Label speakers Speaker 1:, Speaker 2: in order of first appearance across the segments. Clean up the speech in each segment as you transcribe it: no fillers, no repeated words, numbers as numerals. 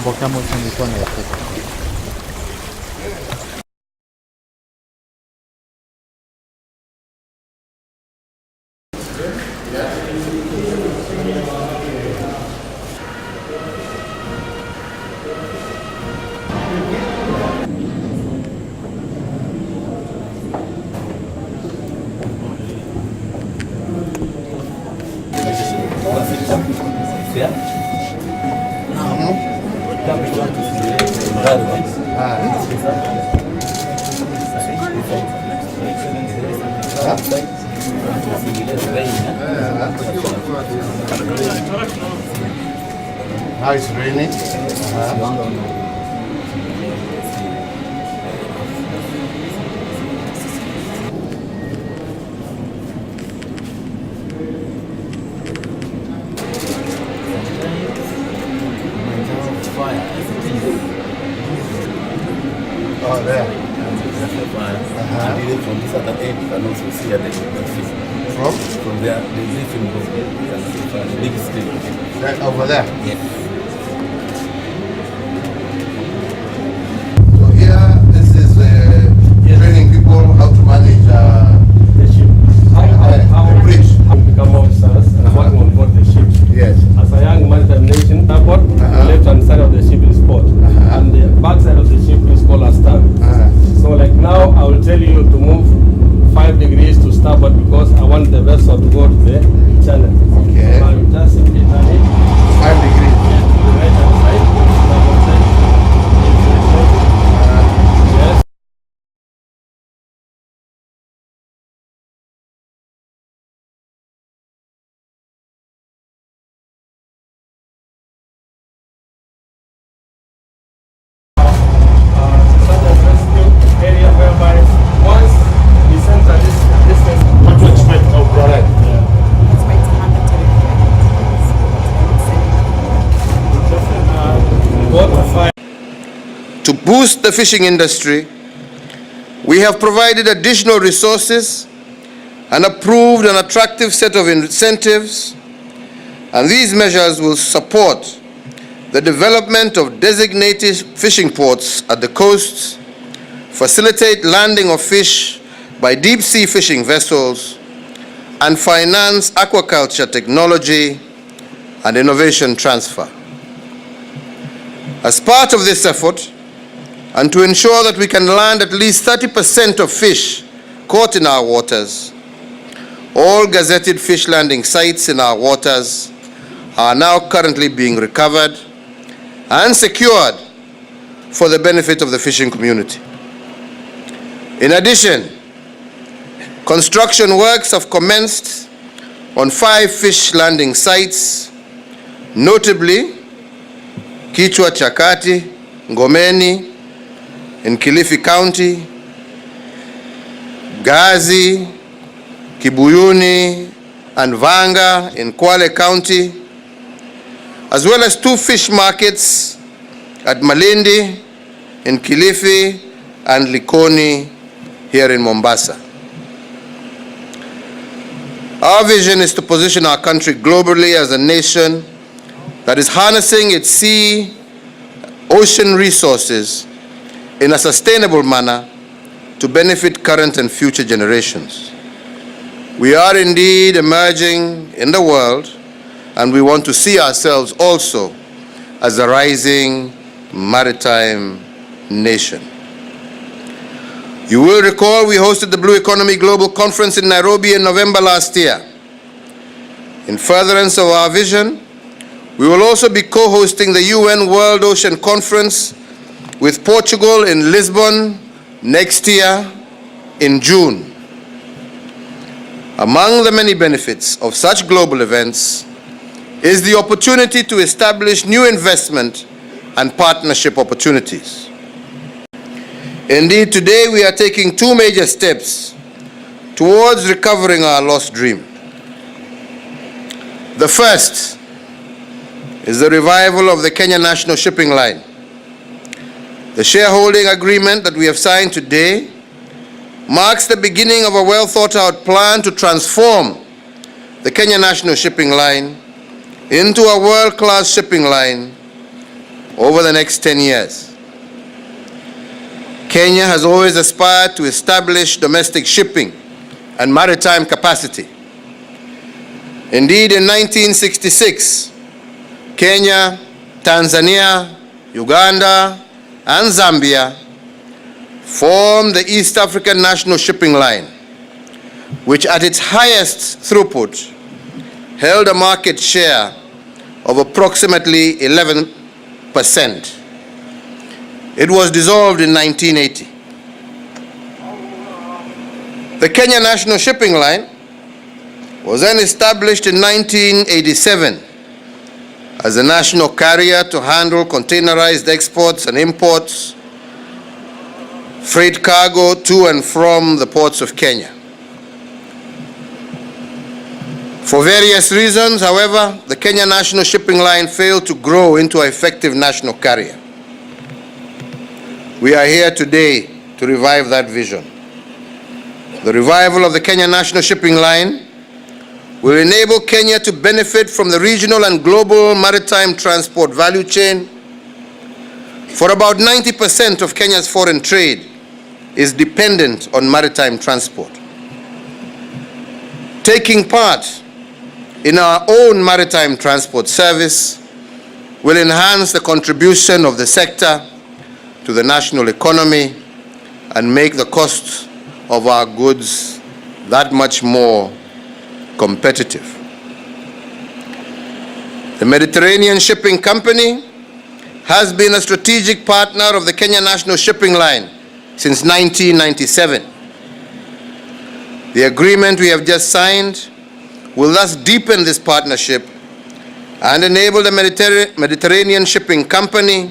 Speaker 1: Invocamos en mikono ya Kristo.
Speaker 2: Now it's raining. Oh, there.
Speaker 3: And even from this other end, you can also see the fish. From there, there's a film room. You can see the big screen.
Speaker 2: Right over there?
Speaker 3: Yeah.
Speaker 2: So here, this is training people how to manage
Speaker 4: the ship.
Speaker 2: the bridge.
Speaker 4: I've become officers and I'm working on board the ship.
Speaker 2: Yes.
Speaker 4: As a young maritime nation, starboard, the left-hand side of the ship is port, and the back side of the ship is called astern. So like now, I will tell you to move 5 degrees to starboard because I want the vessel to go to the channel.
Speaker 2: Okay.
Speaker 4: So I will just simply turn it
Speaker 2: 5 degrees.
Speaker 4: to the right-hand side, starboard side. Yes. Area whereby once we center this distance,
Speaker 2: What to expect of product?
Speaker 5: To boost the fishing industry, we have provided additional resources and approved an attractive set of incentives, and these measures will support the development of designated fishing ports at the coasts, facilitate landing of fish by deep-sea fishing vessels, and finance aquaculture technology and innovation transfer. As part of this effort, and to ensure that we can land at least 30% of fish caught in our waters, all gazetted fish landing sites in our waters are now currently being recovered and secured for the benefit of the fishing community. In addition, construction works have commenced on 5 fish landing sites, notably Kichwa Chakati, Ngomeni in Kilifi County, Gazi, Kibuyuni, and Vanga in Kwale County, as well as 2 fish markets at Malindi in Kilifi and Likoni here in Mombasa. Our vision is to position our country globally as a nation that is harnessing its sea, ocean resources in a sustainable manner to benefit current and future generations. We are indeed emerging in the world, and we want to see ourselves also as a rising maritime nation. You will recall we hosted the Blue Economy Global Conference in Nairobi in November last year. In furtherance of our vision, we will also be co-hosting the UN World Ocean Conference with Portugal in Lisbon next year in June. Among the many benefits of such global events is the opportunity to establish new investment and partnership opportunities. Indeed, today we are taking two major steps towards recovering our lost dream. The first is the revival of the Kenya National Shipping Line. The shareholding agreement that we have signed today marks the beginning of a well-thought-out plan to transform the Kenya National Shipping Line into a world-class shipping line over the next 10 years. Kenya has always aspired to establish domestic shipping and maritime capacity. Indeed, in 1966, Kenya, Tanzania, Uganda, and Zambia formed the East African National Shipping Line, which at its highest throughput held a market share of approximately 11%. It was dissolved in 1980. The Kenya National Shipping Line was then established in 1987 as a national carrier to handle containerized exports and imports, freight cargo to and from the ports of Kenya. For various reasons, however, the Kenya National Shipping Line failed to grow into an effective national carrier. We are here today to revive that vision. The revival of the Kenya National Shipping Line will enable Kenya to benefit from the regional and global maritime transport value chain. For about 90% of Kenya's foreign trade is dependent on maritime transport. Taking part in our own maritime transport service will enhance the contribution of the sector to the national economy and make the cost of our goods that much more competitive. The Mediterranean Shipping Company has been a strategic partner of the Kenya National Shipping Line since 1997. The agreement we have just signed will thus deepen this partnership and enable the Mediterranean Shipping Company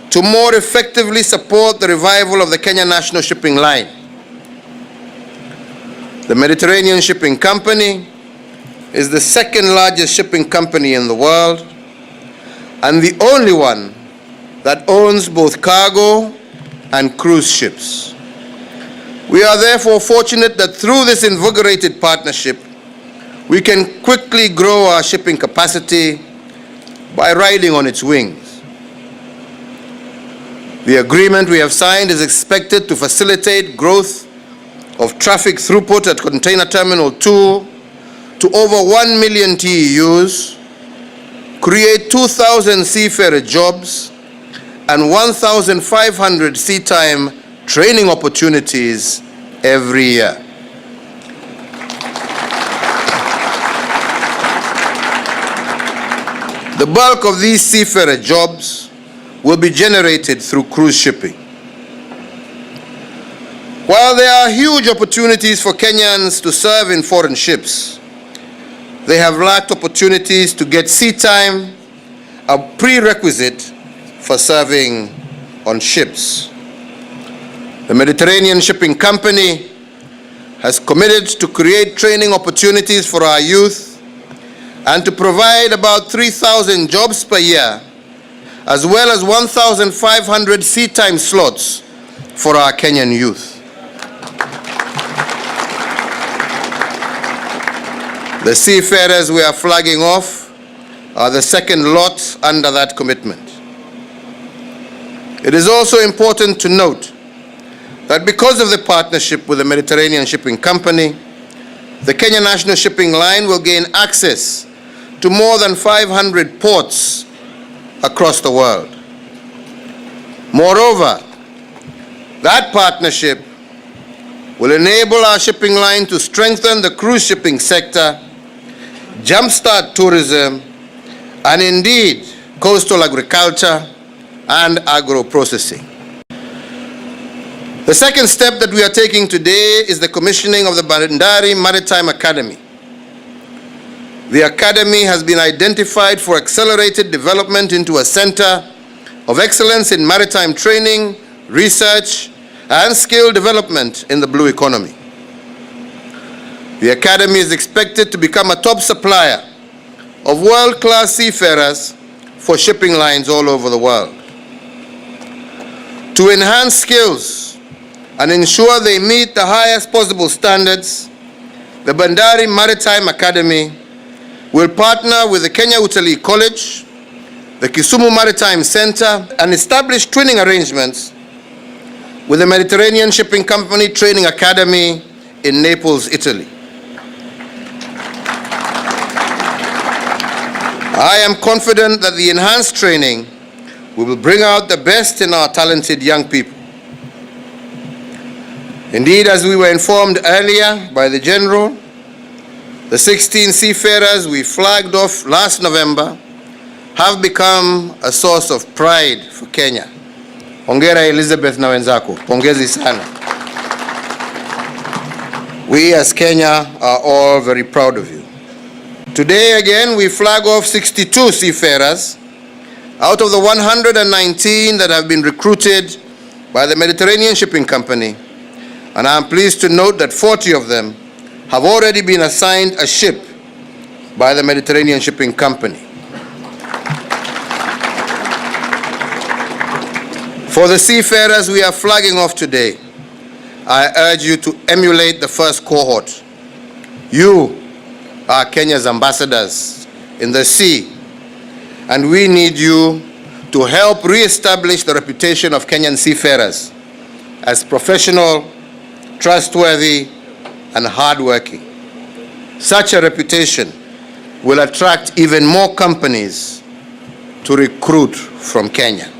Speaker 5: to more effectively support the revival of the Kenya National Shipping Line. The Mediterranean Shipping Company is the second largest shipping company in the world and the only one that owns both cargo and cruise ships. We are therefore fortunate that through this invigorated partnership, we can quickly grow our shipping capacity by riding on its wings. The agreement we have signed is expected to facilitate growth of traffic throughput at Container Terminal 2 to over 1 million TEUs, create 2,000 seafarer jobs, and 1,500 sea time training opportunities every year. The bulk of these seafarer jobs will be generated through cruise shipping. While there are huge opportunities for Kenyans to serve in foreign ships, they have lacked opportunities to get sea time, a prerequisite for serving on ships. The Mediterranean Shipping Company has committed to create training opportunities for our youth and to provide about 3,000 jobs per year, as well as 1,500 sea time slots for our Kenyan youth. The seafarers we are flagging off are the second lot under that commitment. It is also important to note that because of the partnership with the Mediterranean Shipping Company, the Kenya National Shipping Line will gain access to more than 500 ports across the world. Moreover, that partnership will enable our shipping line to strengthen the cruise shipping sector, jumpstart tourism, and indeed coastal agriculture and agro-processing. The second step that we are taking today is the commissioning of the Bandari Maritime Academy. The Academy has been identified for accelerated development into a center of excellence in maritime training, research, and skill development in the blue economy. The Academy is expected to become a top supplier of world-class seafarers for shipping lines all over the world. To enhance skills and ensure they meet the highest possible standards, the Bandari Maritime Academy will partner with the Kenya Utalii College, the Kisumu Maritime Center, and establish twinning arrangements with the Mediterranean Shipping Company Training Academy in Naples, Italy. I am confident that the enhanced training will bring out the best in our talented young people. Indeed, as we were informed earlier by the General, the 16 seafarers we flagged off last November have become a source of pride for Kenya. Hongera Elizabeth na wenzako, pongezi sana. We as Kenya are all very proud of you. Today again we flag off 62 seafarers out of the 119 that have been recruited by the Mediterranean Shipping Company, and I am pleased to note that 40 of them have already been assigned a ship by the Mediterranean Shipping Company. For the seafarers we are flagging off today, I urge you to emulate the first cohort. You are Kenya's ambassadors in the sea, and we need you to help re-establish the reputation of Kenyan seafarers as professional, trustworthy, and hardworking. Such a reputation will attract even more companies to recruit from Kenya.